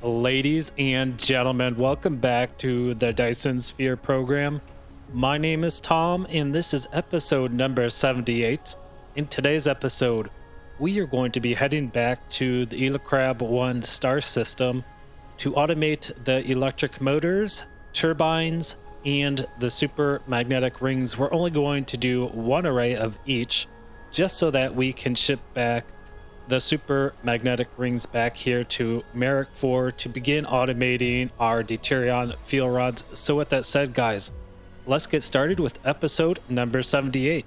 Ladies and gentlemen, welcome back to the Dyson Sphere program. My name is Tom, and this is episode number 78. In today's episode, we are going to be heading back to the Electrab 1 star system to automate the electric motors, turbines, and the super magnetic rings. We're only going to do one array of each, just so that we can ship back the super magnetic rings back here to Merrick 4 to begin automating our deuteron fuel rods. So with that said, guys, let's get started with episode number 78.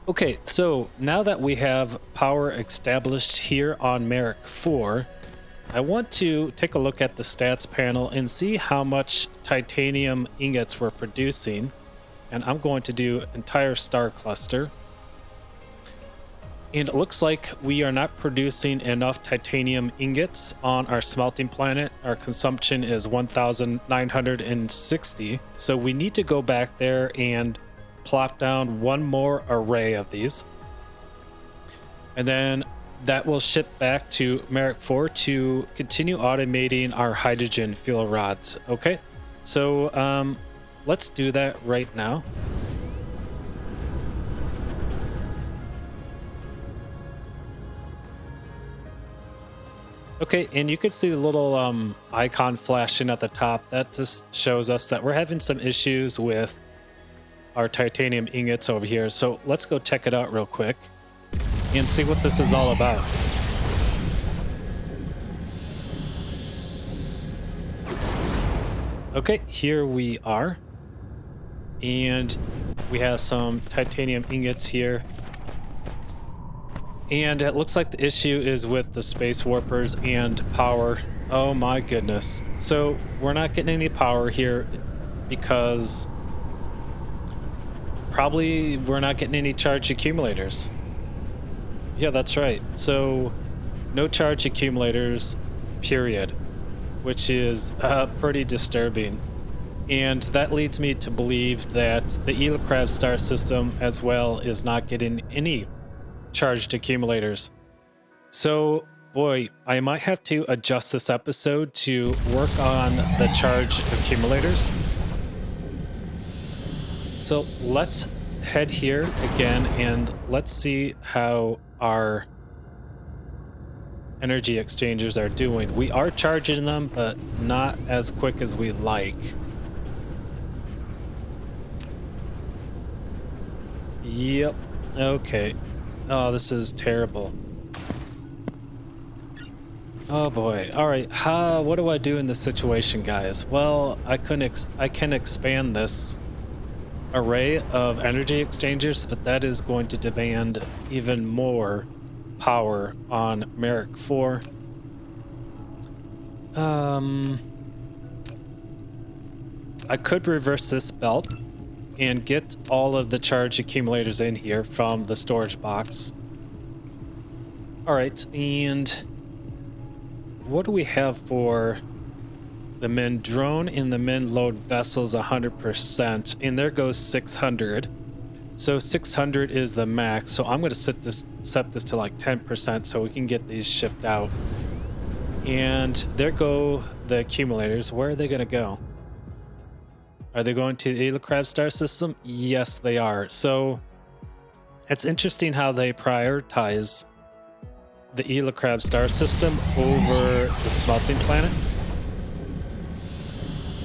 Okay, so now that we have power established here on Merrick 4, I want to take a look at the stats panel and see how much titanium ingots we're producing. And I'm going to do entire star cluster. And it looks like we are not producing enough titanium ingots on our smelting planet. Our consumption is 1,960. So we need to go back there and plop down one more array of these. And then that will ship back to Merrick 4 to continue automating our hydrogen fuel rods. Okay, so let's do that right now. Okay, and you can see the little icon flashing at the top. That just shows us that we're having some issues with our titanium ingots over here. So let's go check it out real quick and see what this is all about. Okay, here we are. And we have some titanium ingots here. And it looks like the issue is with the space warpers and power. Oh my goodness. So we're not getting any power here because probably we're not getting any charge accumulators. Yeah, that's right. So no charge accumulators, period, which is pretty disturbing. And that leads me to believe that the Electrab star system as well is not getting any charged accumulators. So boy, I might have to adjust this episode to work on the charge accumulators. So let's head here again and let's see how our energy exchangers are doing. We are charging them, but not as quick as we like. Yep, okay. Oh, this is terrible. Oh boy. All right. What do I do in this situation, guys? Well, I can expand this array of energy exchangers, but that is going to demand even more power on Merrick 4. I could reverse this belt and get all of the charge accumulators in here from the storage box. All right, and what do we have for the min drone and the min load vessels? 100%, and there goes 600. So 600 is the max. So I'm going to set this to like 10% so we can get these shipped out. And there go the accumulators. Where are they going to go? Are they going to the Electrab star system? Yes, they are. So it's interesting how they prioritize the Electrab star system over the smelting planet.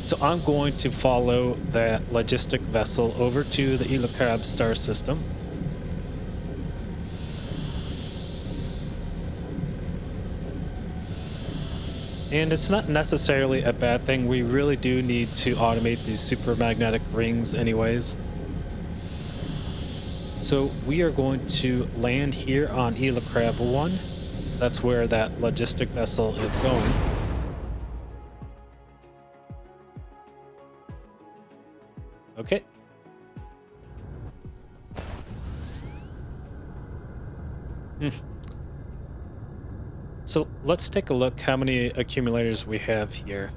So I'm going to follow that logistic vessel over to the Electrab star system. And it's not necessarily a bad thing. We really do need to automate these super magnetic rings anyways. So we are going to land here on Electrab 1. That's where that logistic vessel is going. Okay. So let's take a look how many accumulators we have here.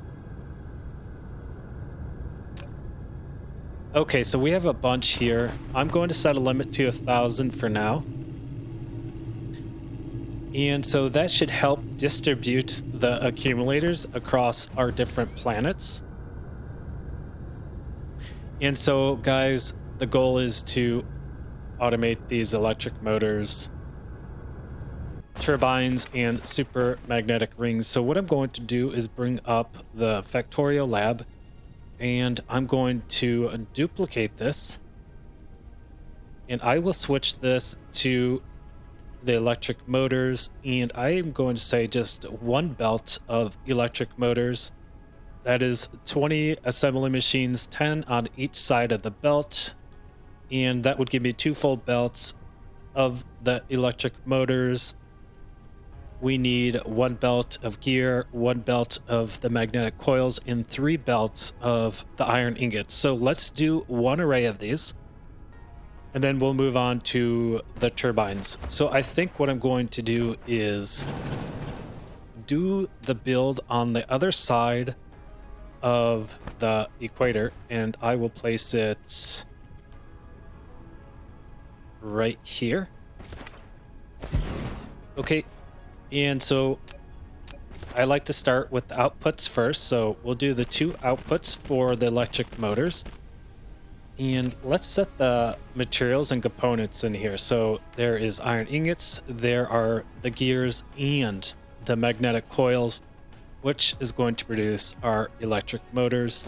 Okay, so we have a bunch here. I'm going to set a limit to 1,000 for now. And so that should help distribute the accumulators across our different planets. And so, guys, the goal is to automate these electric motors, turbines, and super magnetic rings. So what I'm going to do is bring up the Factorio lab, and I'm going to duplicate this, and I will switch this to the electric motors, and I am going to say just one belt of electric motors. That is 20 assembly machines, 10 on each side of the belt, and that would give me 2 full belts of the electric motors. We need 1 belt of gear, 1 belt of the magnetic coils, and 3 belts of the iron ingots. So let's do 1 array of these, and then we'll move on to the turbines. So I think what I'm going to do is do the build on the other side of the equator, and I will place it right here. Okay, and so I like to start with the outputs first, so we'll do the 2 outputs for the electric motors. And let's set the materials and components in here. So there is iron ingots, there are the gears and the magnetic coils, which is going to produce our electric motors.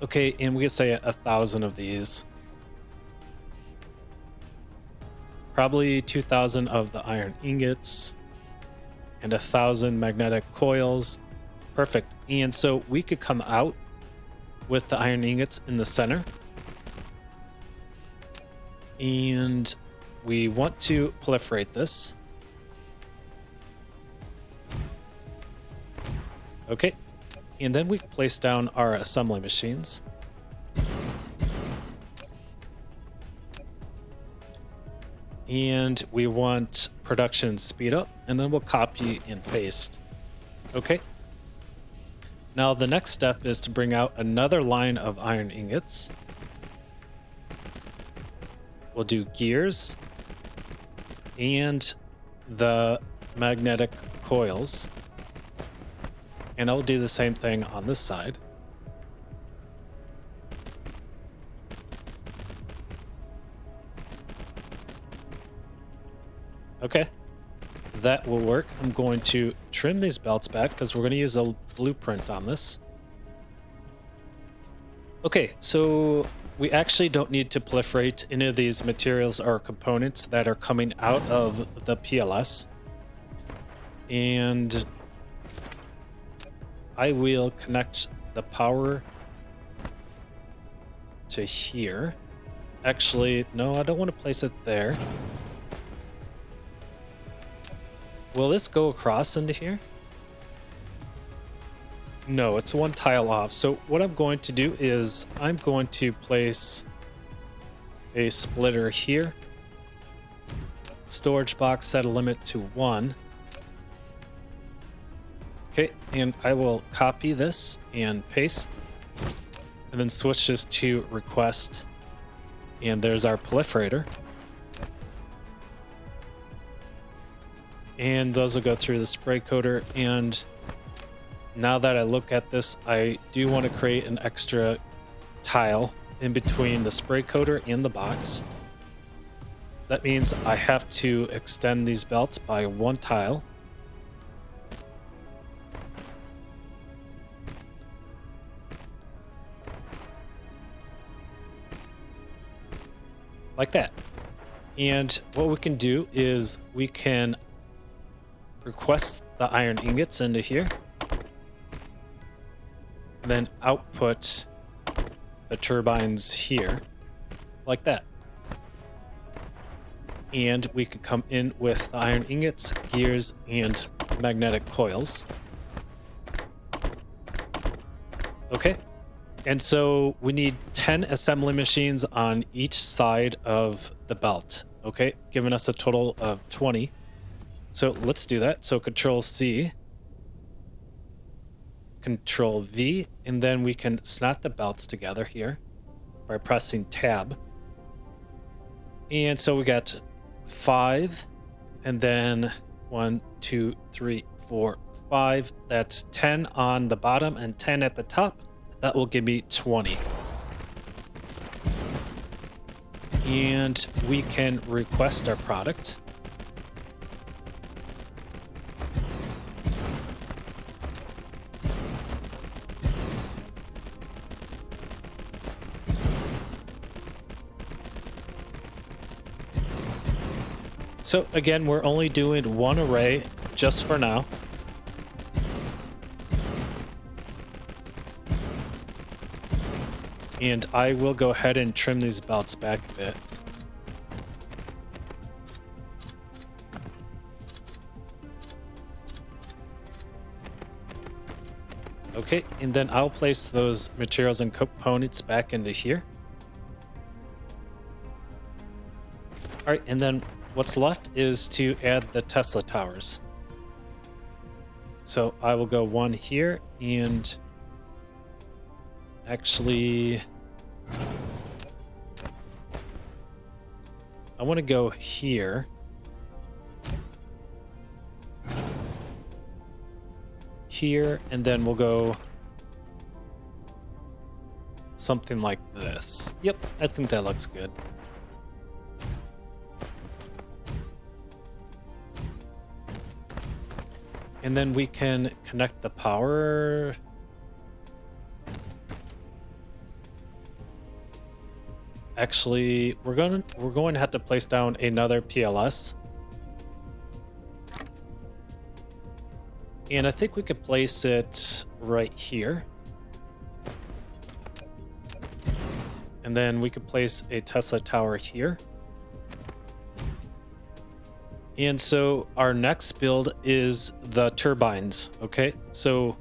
Okay, and we can say 1,000 of these. Probably 2,000 of the iron ingots and 1,000 magnetic coils. Perfect. And so we could come out with the iron ingots in the center. And we want to proliferate this. Okay. And then we can place down our assembly machines. And we want production speed up, and then we'll copy and paste. Okay. Now the next step is to bring out another line of iron ingots. We'll do gears and the magnetic coils. And I'll do the same thing on this side. Okay, that will work. I'm going to trim these belts back because we're going to use a blueprint on this. Okay, so we actually don't need to proliferate any of these materials or components that are coming out of the PLS. And I will connect the power to here. Actually, no, I don't want to place it there. Will this go across into here? No, it's 1 tile off. So what I'm going to do is I'm going to place a splitter here. Storage box, set a limit to 1. Okay, and I will copy this and paste, and then switch this to request. And there's our proliferator. And those will go through the spray coater. And now that I look at this, I do want to create an extra tile in between the spray coater and the box. That means I have to extend these belts by 1 tile. Like that. And what we can do is we can request the iron ingots into here, then output the turbines here, like that. And we could come in with the iron ingots, gears, and magnetic coils. Okay. And so we need 10 assembly machines on each side of the belt. Okay, giving us a total of 20. So let's do that. So Control C, Control V, and then we can snap the belts together here by pressing Tab. And so we got 5 And then 1, 2, 3, 4, 5. That's 10 on the bottom and 10 at the top. That will give me 20. And we can request our product. So again, we're only doing one array just for now. And I will go ahead and trim these belts back a bit. Okay, and then I'll place those materials and components back into here. All right, and then what's left is to add the Tesla towers. So I will go one here and actually I want to go here. Here, and then we'll go something like this. Yep, I think that looks good. And then we can connect the power. Actually, we're going to have to place down another PLS. And I think we could place it right here. And then we could place a Tesla tower here. And so our next build is the turbines, okay? So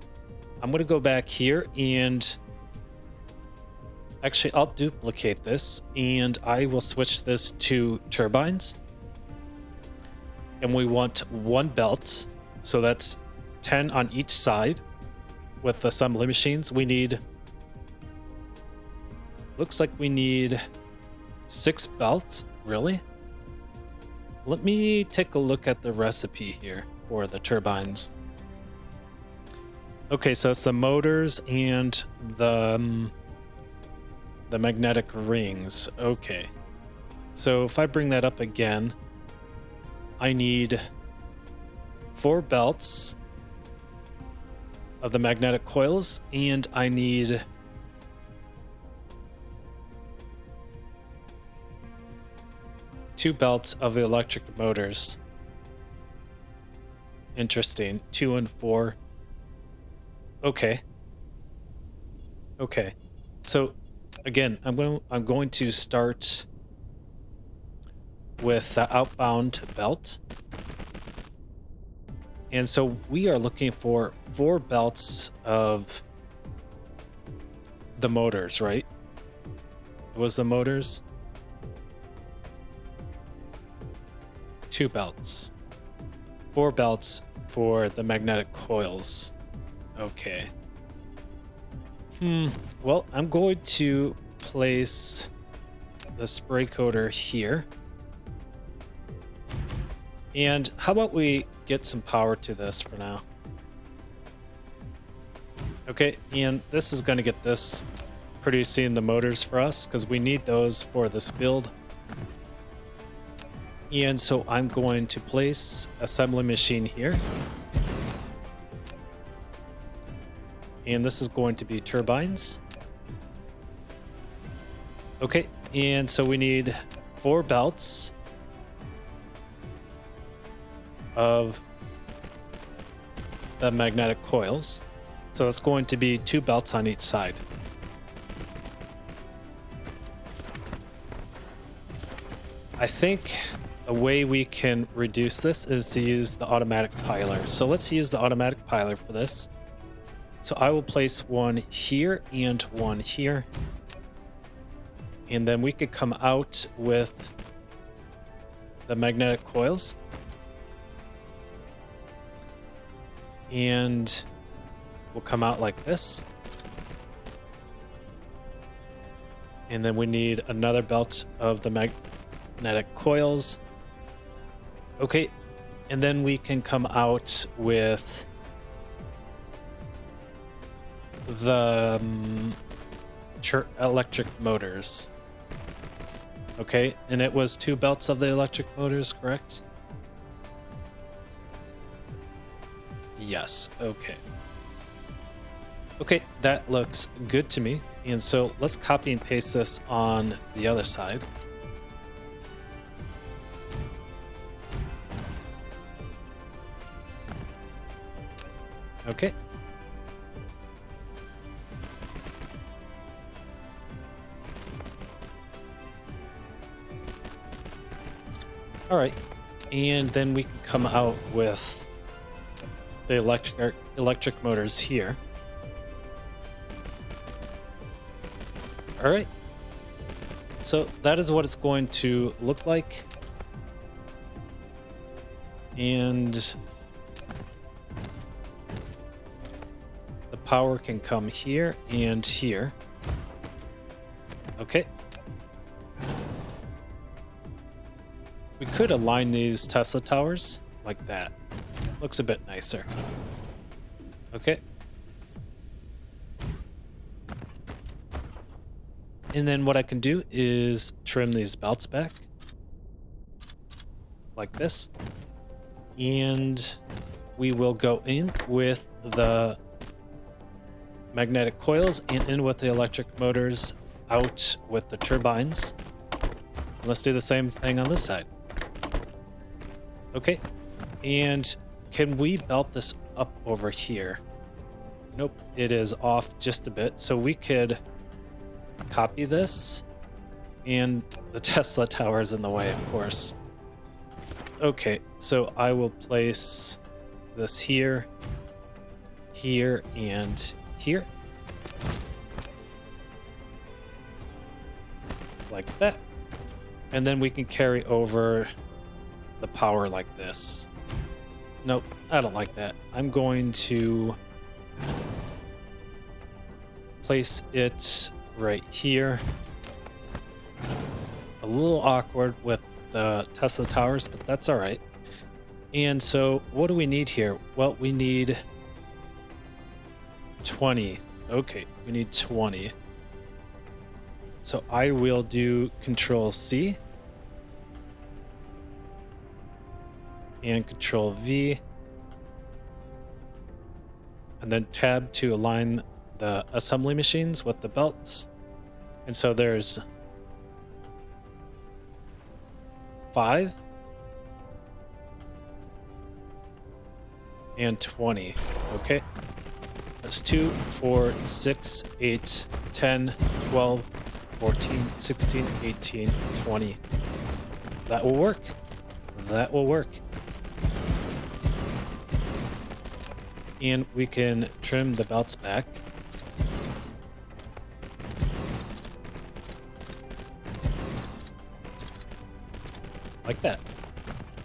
I'm gonna go back here and actually I'll duplicate this and I will switch this to turbines. And we want one belt, so that's 10 on each side with assembly machines. We need, looks like we need 6 belts, really? Let me take a look at the recipe here for the turbines. Okay, so it's the motors and the magnetic rings. Okay. So if I bring that up again, I need 4 belts of the magnetic coils, and I need 2 belts of the electric motors. Interesting. 2 and 4. Okay. Okay. So again, I'm going to start with the outbound belt. And so we are looking for 4 belts of the motors, right? It was the motors? 2 belts. 4 belts for the magnetic coils. Okay. Well, I'm going to place the spray coater here. And how about we get some power to this for now? Okay, and this is going to get this producing the motors for us because we need those for this build. And so I'm going to place assembly machine here. And this is going to be turbines. Okay, and so we need 4 belts of the magnetic coils. So it's going to be 2 belts on each side. I think a way we can reduce this is to use the automatic piler. So let's use the automatic piler for this. So I will place one here and one here. And then we could come out with the magnetic coils. And we'll come out like this. And then we need another belt of the magnetic coils. Okay, And then we can come out with the electric motors. Okay, and it was 2 belts of the electric motors, correct? Yes, okay. Okay, that looks good to me. And so let's copy and paste this on the other side. Okay. All right, and then we can come out with the electric motors here. All right, so that is what it's going to look like. And the power can come here and here. Okay. We could align these Tesla towers like that. Looks a bit nicer. Okay. And then what I can do is trim these belts back. Like this. And we will go in with the magnetic coils and in with the electric motors, out with the turbines. Let's do the same thing on this side. Okay, and can we belt this up over here? Nope, it is off just a bit. So we could copy this, and the Tesla tower is in the way, of course. Okay, so I will place this here, here, and here. Like that. And then we can carry over the power like this. Nope, I don't like that. I'm going to place it right here. A little awkward with the Tesla towers, but that's all right. And so what do we need here? Well, we need 20. Okay, we need 20. So I will do Control C and Control V, and then Tab to align the assembly machines with the belts. And so there's 5 and 20. Okay, that's 2, 4, 6, 8, 10, 12, 14, 16, 18, 20. That will work. That will work. And we can trim the belts back. Like that.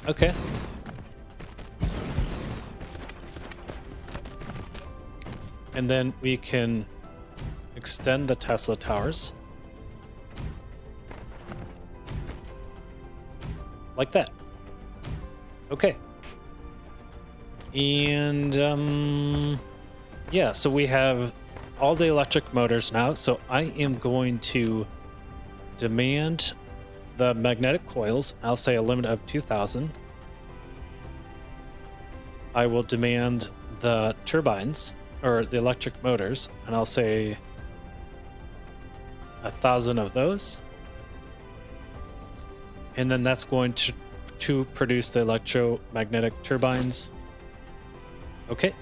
Okay. And then we can extend the Tesla towers. Like that. Okay. And yeah, so we have all the electric motors now. So I am going to demand the magnetic coils. I'll say a limit of 2,000. I will demand the turbines or the electric motors, and I'll say 1,000 of those. And then that's going to produce the electromagnetic turbines. Okay.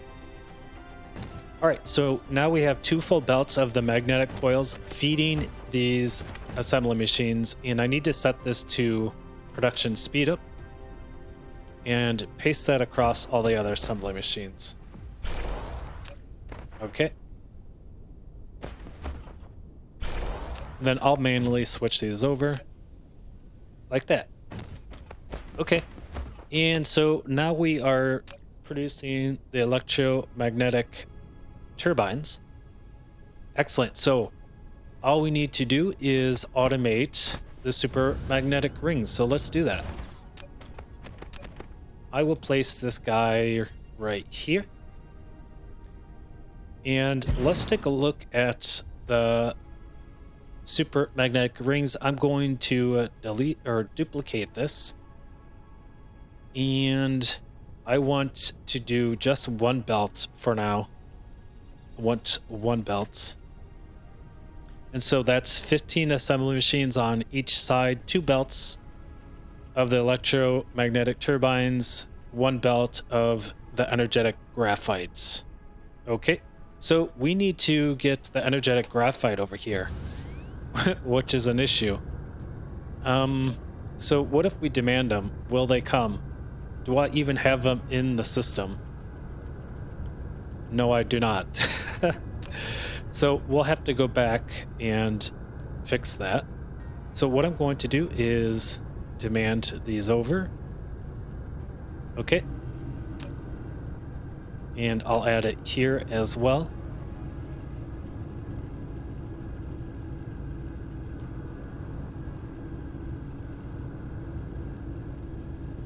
All right, so now we have 2 full belts of the magnetic coils feeding these assembly machines, and I need to set this to production speed up and paste that across all the other assembly machines. Okay. And then I'll manually switch these over like that. Okay. And so now we are producing the electromagnetic turbines. Excellent. So all we need to do is automate the super magnetic rings. So let's do that. I will place this guy right here. And let's take a look at the super magnetic rings. I'm going to delete or duplicate this. And I want to do just one belt for now. I want one belt. And so that's 15 assembly machines on each side, 2 belts of the electromagnetic turbines, 1 belt of the energetic graphite. Okay, so we need to get the energetic graphite over here, which is an issue. So what if we demand them? Will they come? Do I even have them in the system? No, I do not. So we'll have to go back and fix that. So what I'm going to do is demand these over. Okay. And I'll add it here as well.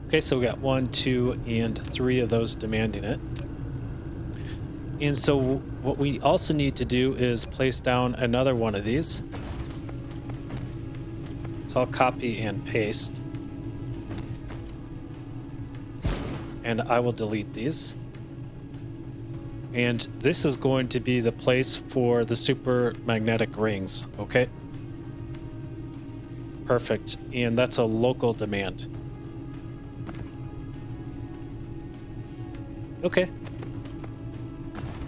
Okay, so we got 1, 2, and 3 of those demanding it. And so what we also need to do is place down another one of these. So I'll copy and paste. And I will delete these. And this is going to be the place for the super magnetic rings, okay? Perfect. And that's a local demand. Okay.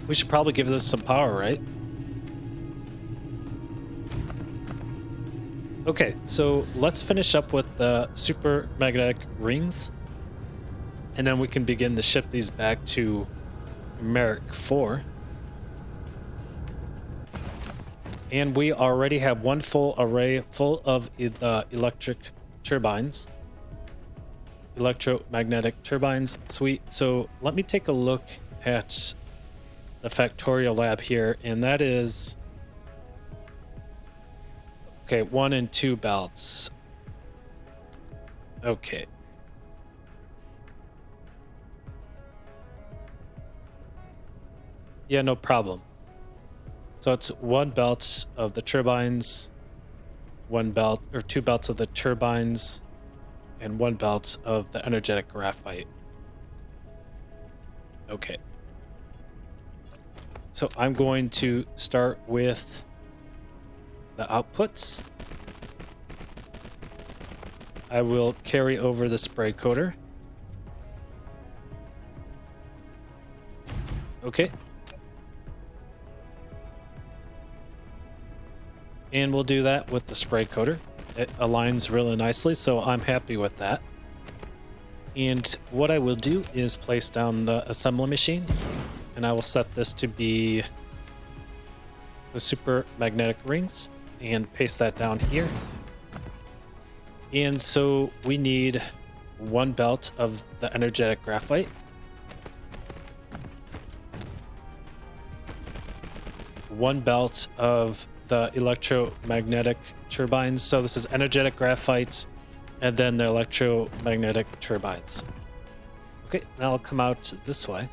We should probably give this some power, right? Okay, so let's finish up with the super magnetic rings. And then we can begin to ship these back to Merrick 4. And we already have 1 full array full of electric turbines. Electromagnetic turbines. Sweet. So let me take a look at the Factorio lab here, and that is okay, 1 and 2 belts. Okay. Yeah, no problem. So it's 1 belt of the turbines, 1 belt or 2 belts of the turbines, and 1 belt of the energetic graphite. Okay. So I'm going to start with the outputs. I will carry over the spray coater. Okay. And we'll do that with the spray coater. It aligns really nicely, so I'm happy with that. And what I will do is place down the assembly machine. And I will set this to be the super magnetic rings and paste that down here. And so we need 1 belt of the energetic graphite, 1 belt of the electromagnetic turbines. So this is energetic graphite and then the electromagnetic turbines. Okay, now I'll come out this way.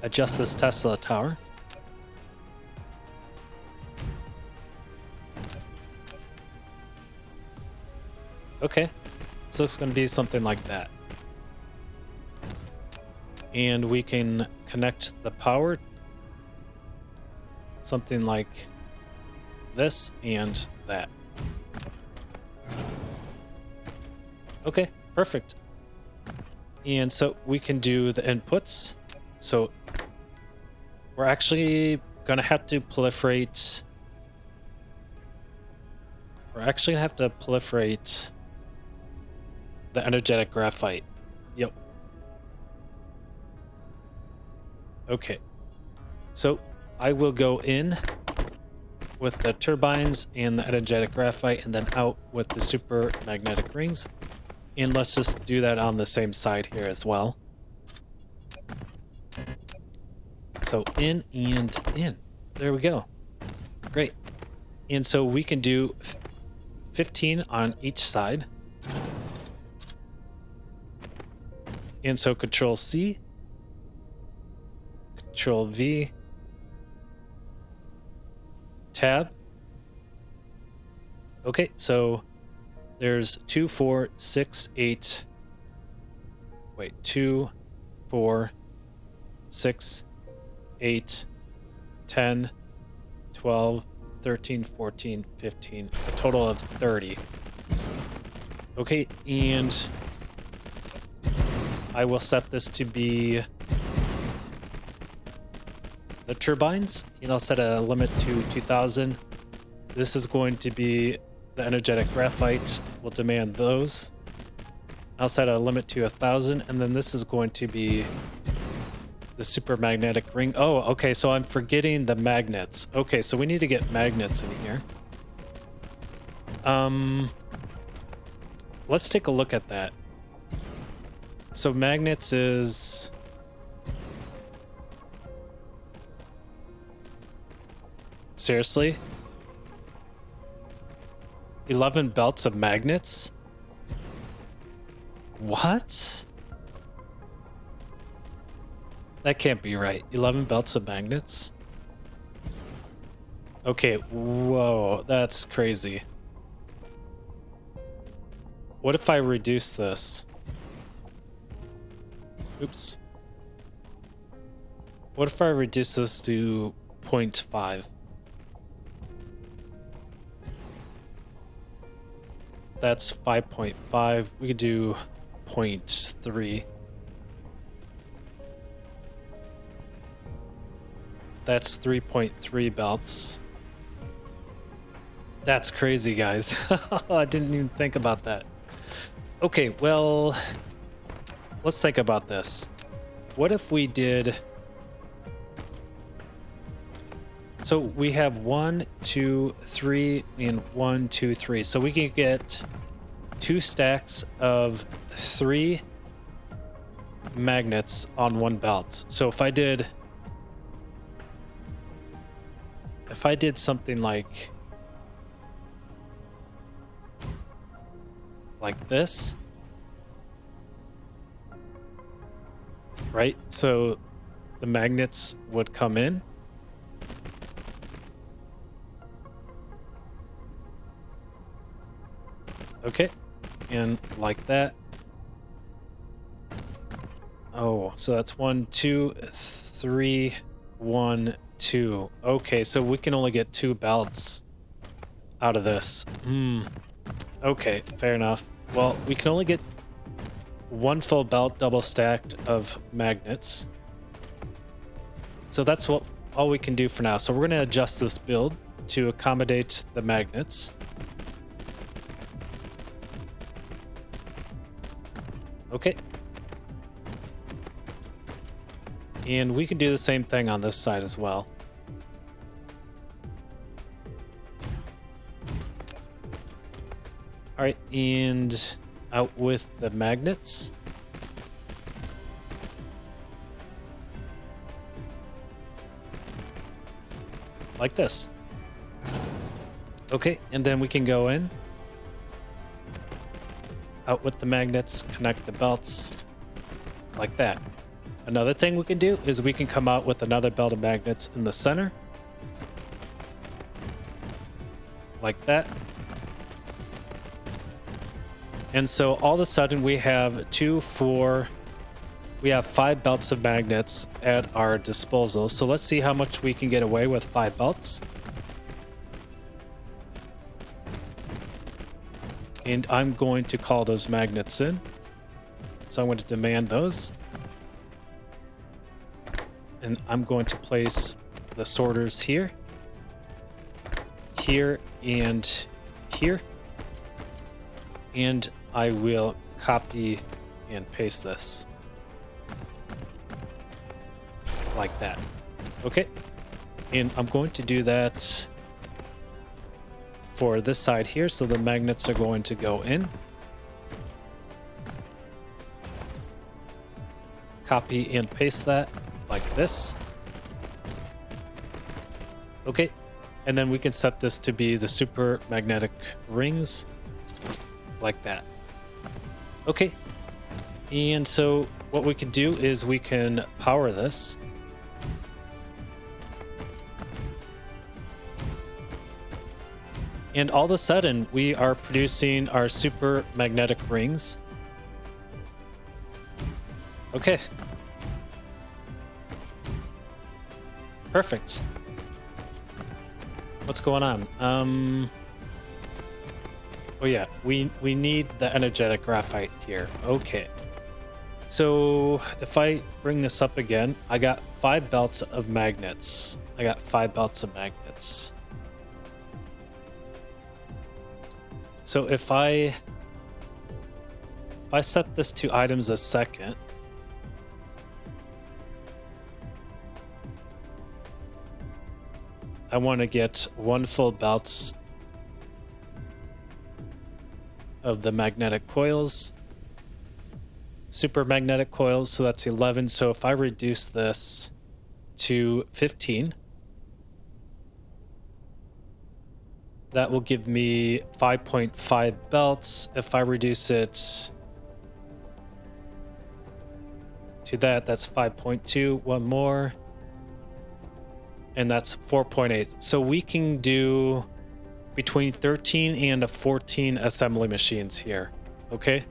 Adjust this Tesla tower. Okay, so it's going to be something like that. And we can connect the power, something like this and that. Okay, perfect. And so we can do the inputs. So we're actually gonna have to proliferate. We're actually gonna have to proliferate the energetic graphite. Yep. Okay. So I will go in with the turbines and the energetic graphite and then out with the super magnetic rings. And let's just do that on the same side here as well. So in and in. There we go. Great. And so we can do 15 on each side. And so Control C, Control V, Tab. Okay, so there's 2, 4, 6, 8. Wait, 2, 4, 6, 8, 10, 12, 13, 14, 15, a total of 30. Okay, and I will set this to be the turbines, and I'll set a limit to 2000. This is going to be the energetic graphite. We'll demand those. I'll set a limit to 1000, and then this is going to be the super magnetic ring. Oh, okay, so I'm forgetting the magnets. Okay, so we need to get magnets in here. Let's take a look at that. So magnets is... Seriously? 11 belts of magnets? What? That can't be right. 11 belts of magnets? Okay, whoa, that's crazy. What if I reduce this? Oops. What if I reduce this to 0.5? That's 5.5. We could do 0.3. That's 3.3 belts. That's crazy, guys. I didn't even think about that. Okay, well, let's think about this. What if we did... So we have 1, 2, 3, and 1, 2, 3. So we can get 2 stacks of 3 magnets on 1 belt. So if I did something like this, right? So the magnets would come in. Okay, and like that. Oh, so that's 1, 2, 3, 1, 2. Okay, so we can only get 2 belts out of this. Okay, fair enough. Well, we can only get 1 full belt double stacked of magnets. So that's all we can do for now. So we're going to adjust this build to accommodate the magnets. Okay. And we can do the same thing on this side as well. All right, and out with the magnets. Like this. Okay, and then we can go in. Out with the magnets, connect the belts, like that. Another thing we can do is we can come out with another belt of magnets in the center. Like that. And so all of a sudden we have 2, 4, we have 5 belts of magnets at our disposal. So let's see how much we can get away with 5 belts. And I'm going to call those magnets in. So I'm going to demand those. And I'm going to place the sorters here, here, and here. And I will copy and paste this. Like that. Okay. And I'm going to do that for this side here, so the magnets are going to go in. Copy and paste that like this. Okay, and then we can set this to be the super magnetic rings like that. Okay, and so what we can do is we can power this. And all of a sudden, we are producing our super magnetic rings. Okay. Perfect. What's going on? Oh yeah, we need the energetic graphite here. Okay. So if I bring this up again, I got 5 belts of magnets. So if I set this to items a second, I want to get 1 full belt of the magnetic coils, super magnetic coils, so that's 11. So if I reduce this to 15, that will give me 5.5 belts. If I reduce it to that, that's 5.2, one more, and that's 4.8. So we can do between 13 and 14 assembly machines here. Okay,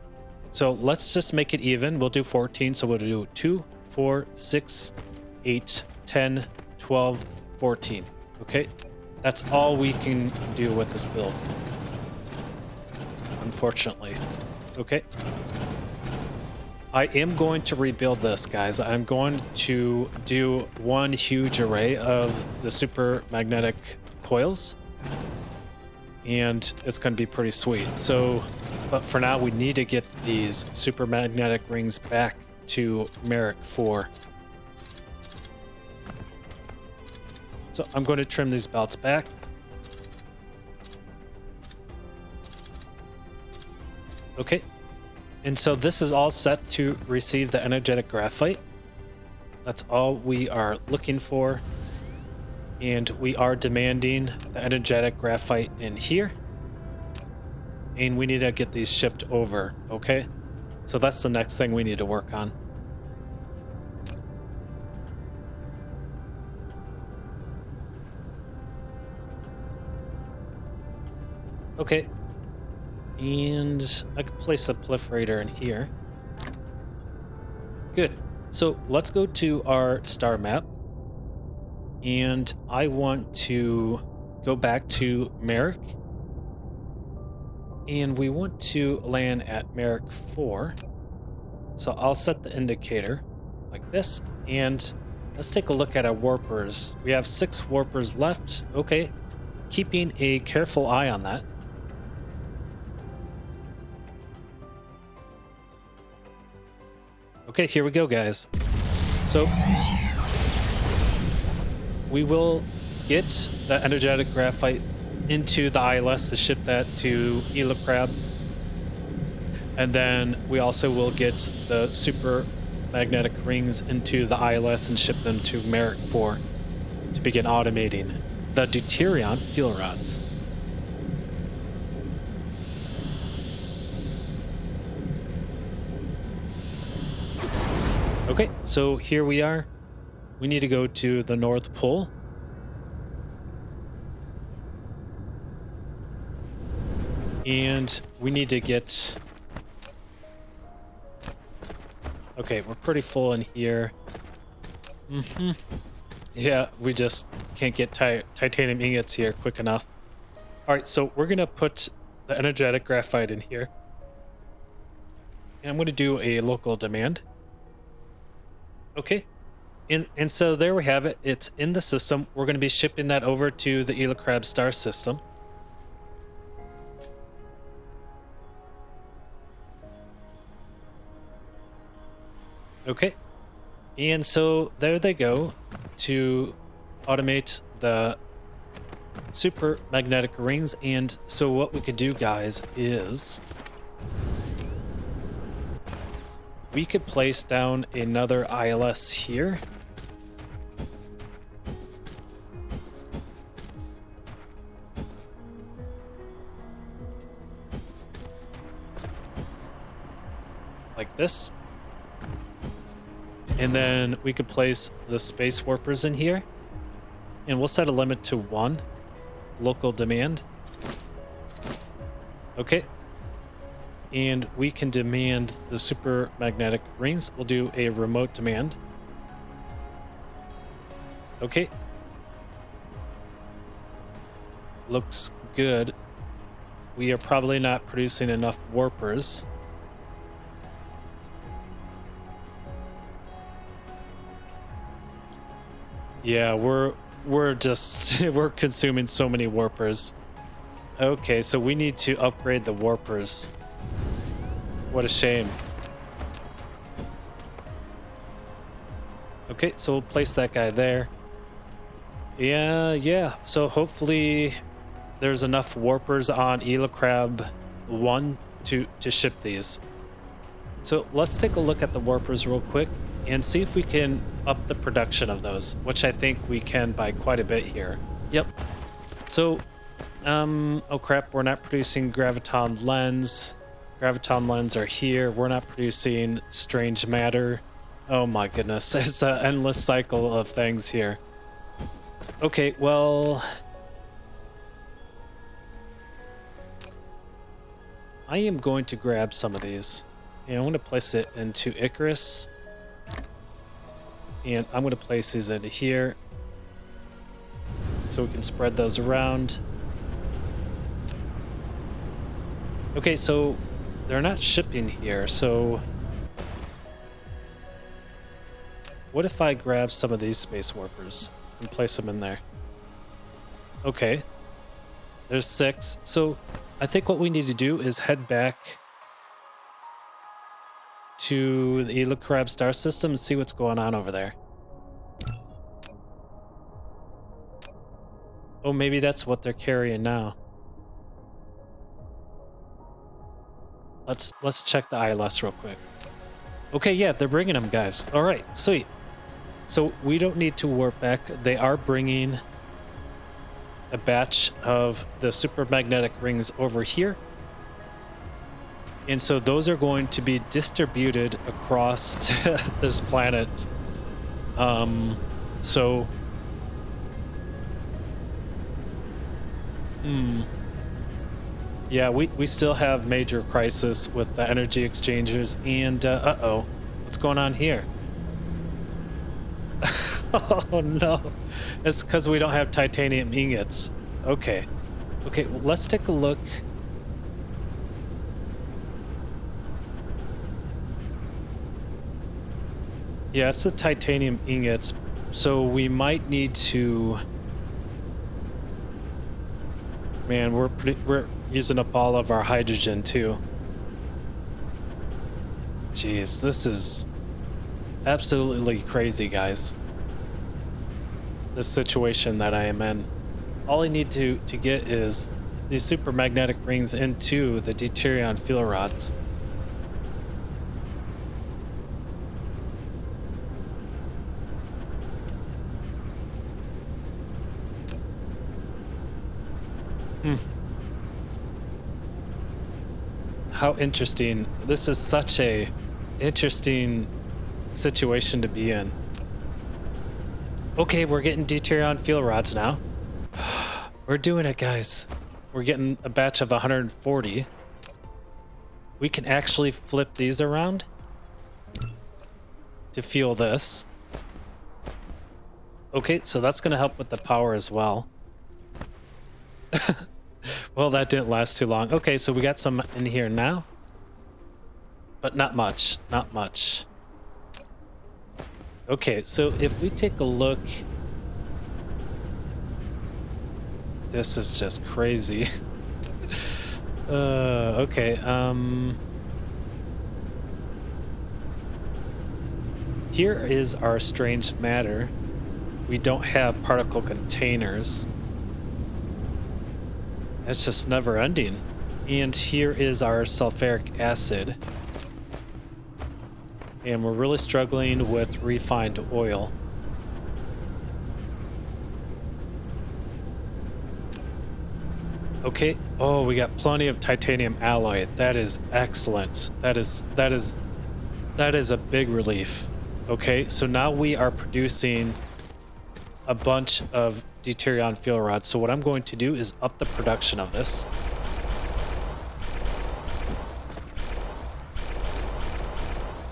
so let's just make it even. We'll do 14, so we'll do 2, 4, 6, 8, 10, 12, 14. Okay, that's all we can do with this build, unfortunately. Okay, I am going to rebuild this, guys. I'm going to do one huge array of the super magnetic coils, and it's going to be pretty sweet. So, but for now, we need to get these super magnetic rings back to Merrick 4. So I'm going to trim these belts back. Okay. And so this is all set to receive the energetic graphite. That's all we are looking for. And we are demanding the energetic graphite in here. And we need to get these shipped over, okay? So that's the next thing we need to work on. Okay. And I could place a proliferator in here. Good. So let's go to our star map. And I want to go back to Merrick. And we want to land at Merrick 4. So I'll set the indicator like this. And let's take a look at our warpers. We have 6 warpers left. Okay. Keeping a careful eye on that. Okay, here we go, guys. So we will get the energetic graphite into the ILS to ship that to Electrab. And then we also will get the super magnetic rings into the ILS and ship them to Merrick 4 to begin automating the deuteron fuel rods. Okay, so here we are. We need to go to the North Pole. And we need to get... Okay, we're pretty full in here. Yeah, we just can't get titanium ingots here quick enough. Alright, so we're going to put the energetic graphite in here. And I'm going to do a local demand. Okay, and so there we have it. It's in the system. We're going to be shipping that over to the Electrab star system. Okay, and so there they go to automate the super magnetic rings. And so what we could do, guys, is we could place down another ILS here. Like this. And then we could place the space warpers in here. And we'll set a limit to 1 local demand. Okay. And we can demand the super magnetic rings. We'll do a remote demand. Okay. Looks good. We are probably not producing enough warpers. Yeah, we're just we're consuming so many warpers. Okay, so we need to upgrade the warpers. What a shame. Okay, so we'll place that guy there. Yeah. So hopefully there's enough warpers on Elecrab 1 to ship these. So let's take a look at the warpers real quick and see if we can up the production of those, which I think we can by quite a bit here. Yep. So, oh crap, we're not producing graviton lens. Graviton lens are here. We're not producing strange matter. Oh my goodness, it's an endless cycle of things here. Okay, well, I am going to grab some of these, and I'm going to place it into Icarus, and I'm going to place these into here so we can spread those around. Okay, so they're not shipping here, so what if I grab some of these space warpers and place them in there? Okay, there's 6. So I think what we need to do is head back to the Elecrab star system and see what's going on over there. Oh, maybe that's what they're carrying now. Let's check the ILS real quick. Okay, yeah, they're bringing them, guys. All right, sweet. So we don't need to warp back. They are bringing a batch of the super magnetic rings over here. And so those are going to be distributed across this planet. Yeah, we still have major crisis with the energy exchangers, and uh-oh, what's going on here? Oh no, it's because we don't have titanium ingots. Okay, well, let's take a look. Yeah, it's the titanium ingots, so we might need to... Man, we're using up all of our hydrogen too. Jeez, this is absolutely crazy, guys. This situation that I am in. All I need to get is these super magnetic rings into the deuteron fuel rods. How interesting. This is such a interesting situation to be in. Okay, we're getting deuteron fuel rods now. We're doing it, guys. We're getting a batch of 140. We can actually flip these around to fuel this. Okay, so that's going to help with the power as well. Well, that didn't last too long. Okay, so we got some in here now. But not much. Not much. Okay, so if we take a look... This is just crazy. Okay, here is our strange matter. We don't have particle containers. It's just never ending. And here is our sulfuric acid. And we're really struggling with refined oil. Okay. Oh, we got plenty of titanium alloy. That is excellent. That is a big relief. Okay, so now we are producing a bunch of deuteron fuel rods. So what I'm going to do is up the production of this.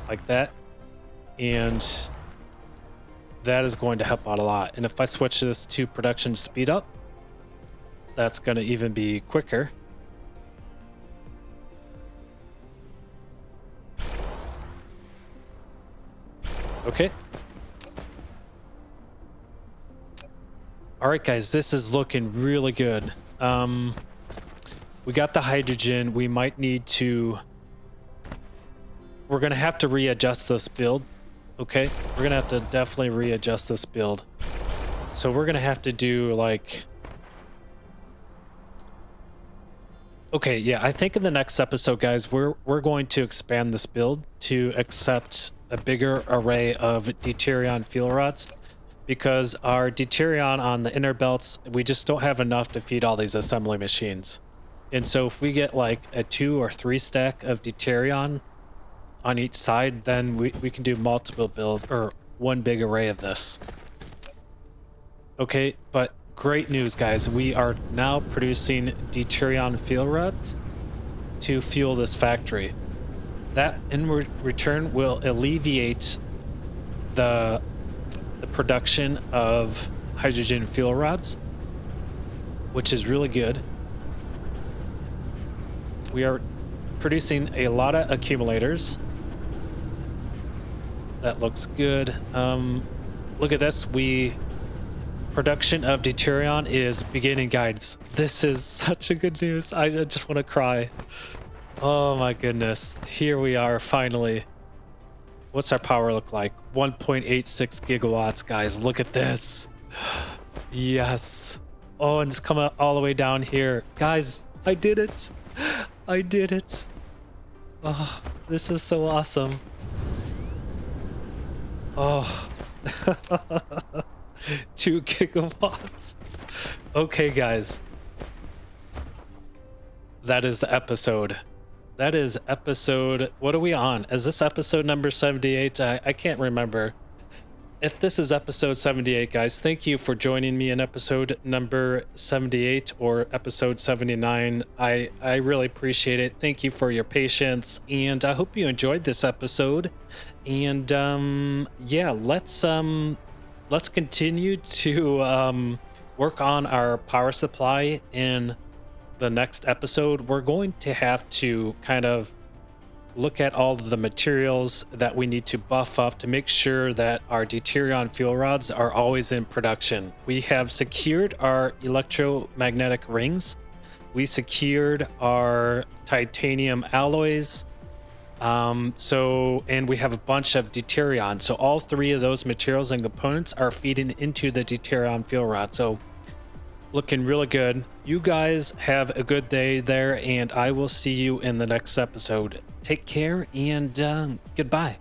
Like that. And that is going to help out a lot. And if I switch this to production speed up, that's going to even be quicker. Okay. All right, guys, this is looking really good. We got the hydrogen. We might need to... We're going to have to readjust this build. Okay, we're going to have to definitely readjust this build. So we're going to have to do like... Okay, yeah, I think in the next episode, guys, we're going to expand this build to accept a bigger array of deuteron fuel rods, because our deuteron on the inner belts, we just don't have enough to feed all these assembly machines. And so if we get like a 2 or 3 stack of deuteron on each side, then we can do multiple build, or one big array of this. Okay, but great news, guys. We are now producing deuteron fuel rods to fuel this factory. That in return will alleviate the production of hydrogen fuel rods, which is really good. We are producing a lot of accumulators. That looks good. Look at this. Production of deuteron is beginning, guys. This is such a good news. I just want to cry. Oh my goodness. Here we are finally. What's our power look like? 1.86 gigawatts, guys. Look at this. Yes. Oh, and it's coming all the way down here. Guys, I did it. I did it. Oh, this is so awesome. Oh. 2 gigawatts. Okay, guys. That is the episode. That is episode... What are we on? Is this episode number 78? I can't remember. If this is episode 78, guys, thank you for joining me in episode number 78 or episode 79. I really appreciate it. Thank you for your patience, and I hope you enjoyed this episode. And yeah, let's continue to work on our power supply in the next episode. We're going to have to kind of look at all of the materials that we need to buff up to make sure that our deuteron fuel rods are always in production. We have secured our electromagnetic rings. We secured our titanium alloys. And we have a bunch of deuteron. So all 3 of those materials and components are feeding into the deuteron fuel rod. So looking really good. You guys have a good day there, and I will see you in the next episode. Take care, and goodbye.